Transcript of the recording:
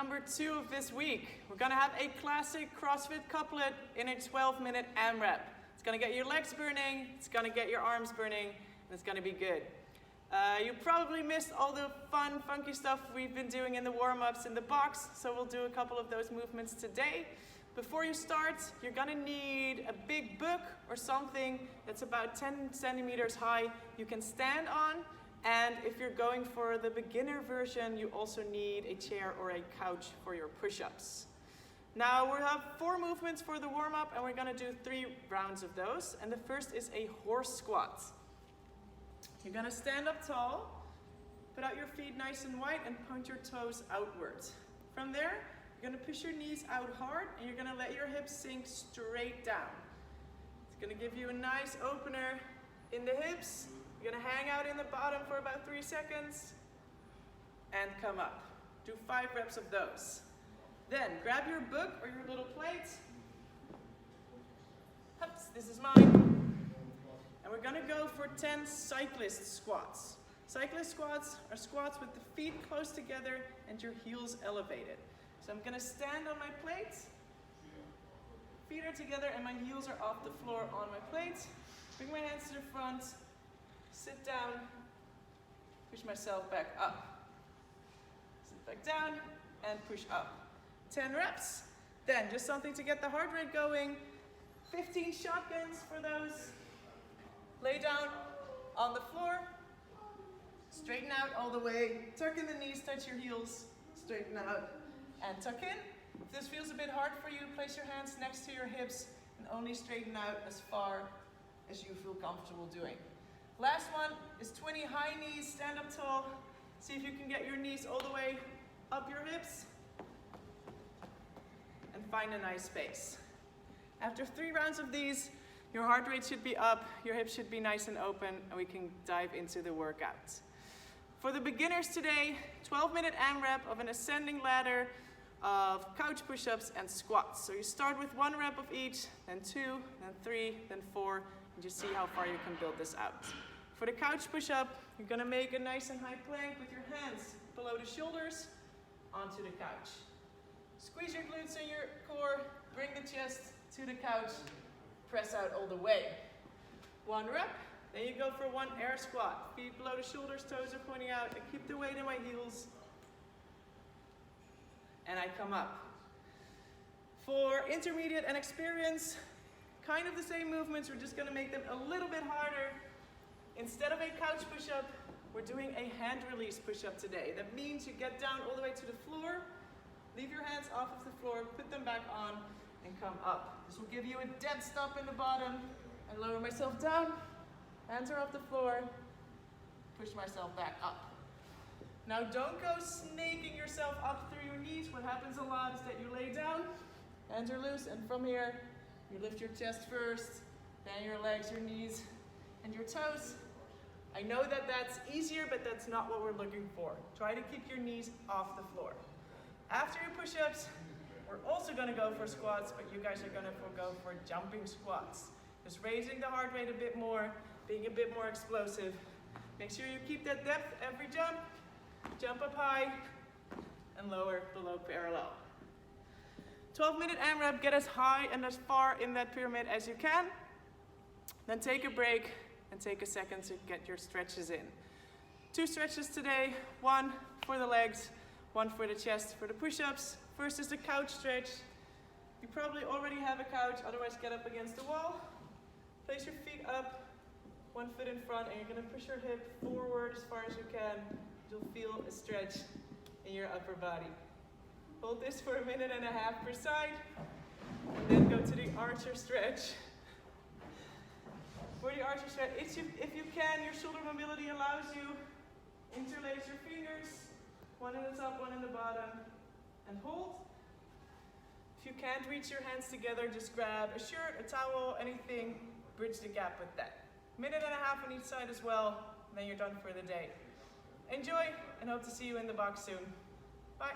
number 2 of this week. We're gonna have a classic CrossFit couplet in a 12-minute amrap. It's gonna get your legs burning, it's gonna get your arms burning, and it's gonna be good. You probably missed all the fun, funky stuff we've been doing in the warm-ups in the box, so we'll do a couple of those movements today. Before you start, you're gonna need a big book or something that's about 10 centimeters high you can stand on. And if you're going for the beginner version, you also need a chair or a couch for your push-ups. Now we'll have 4 movements for the warm-up, and we're gonna do 3 rounds of those. And the first is a horse squat. You're gonna stand up tall, put out your feet nice and wide, and point your toes outwards. From there, you're gonna push your knees out hard, and you're gonna let your hips sink straight down. It's gonna give you a nice opener in the hips. You're gonna hang out in the bottom for about 3 seconds, and come up. Do 5 reps of those. Then grab your book or your little plate. Oops, this is mine. And we're gonna go for 10 cyclist squats. Cyclist squats are squats with the feet close together and your heels elevated. So I'm gonna stand on my plate, feet are together and my heels are off the floor on my plate. Bring my hands to the front, sit down, push myself back up. Sit back down and push up. 10 reps. Then just something to get the heart rate going. 15 shotguns for those. Lay down on the floor, straighten out all the way, tuck in the knees, touch your heels, straighten out and tuck in. If this feels a bit hard for you, place your hands next to your hips and only straighten out as far as you feel comfortable doing. Last one is 20 high knees, stand up tall. See if you can get your knees all the way up your hips and find a nice space. After 3 rounds of these, your heart rate should be up, your hips should be nice and open, and we can dive into the workout. For the beginners today, 12-minute AMRAP of an ascending ladder of couch push-ups and squats. So you start with 1 rep of each, then 2, then 3, then 4, and just see how far you can build this out. For the couch push-up, you're gonna make a nice and high plank with your hands below the shoulders onto the couch. Squeeze your glutes in your core, bring the chest to the couch, press out all the way. 1 rep, then you go for 1 air squat. Feet below the shoulders, toes are pointing out. I keep the weight in my heels. And I come up. For intermediate and experienced, kind of the same movements, we're just gonna make them a little bit harder. Instead of a couch push-up, we're doing a hand release push-up today. That means you get down all the way to the floor, leave your hands off of the floor, put them back on, and come up. This will give you a dead stop in the bottom. I lower myself down, hands are off the floor, push myself back up. Now don't go snaking yourself up through your knees. What happens a lot is that you lay down, hands are loose, and from here, you lift your chest first, then your legs, your knees, and your toes. I know that that's easier, but that's not what we're looking for. Try to keep your knees off the floor. After your push-ups, we're also gonna go for squats, but you guys are gonna go for jumping squats. Just raising the heart rate a bit more, being a bit more explosive. Make sure you keep that depth every jump. Jump up high and lower below parallel. 12-minute AMRAP, get as high and as far in that pyramid as you can. Then take a break and take a second to get your stretches in. 2 stretches today, 1 for the legs, 1 for the chest for the push-ups. First is the couch stretch. You probably already have a couch, otherwise get up against the wall. Place your feet up, 1 foot in front, and you're gonna push your hip forward as far as you can. You'll feel a stretch in your upper body. Hold this for 1.5 minutes per side, and then go to the archer stretch. For the archer stretch, if you can, your shoulder mobility allows you, interlace your fingers, 1 in the top, 1 in the bottom, and hold. If you can't reach your hands together, just grab a shirt, a towel, anything, bridge the gap with that. 1.5 minutes on each side as well, and then you're done for the day. Enjoy, and hope to see you in the box soon. Bye.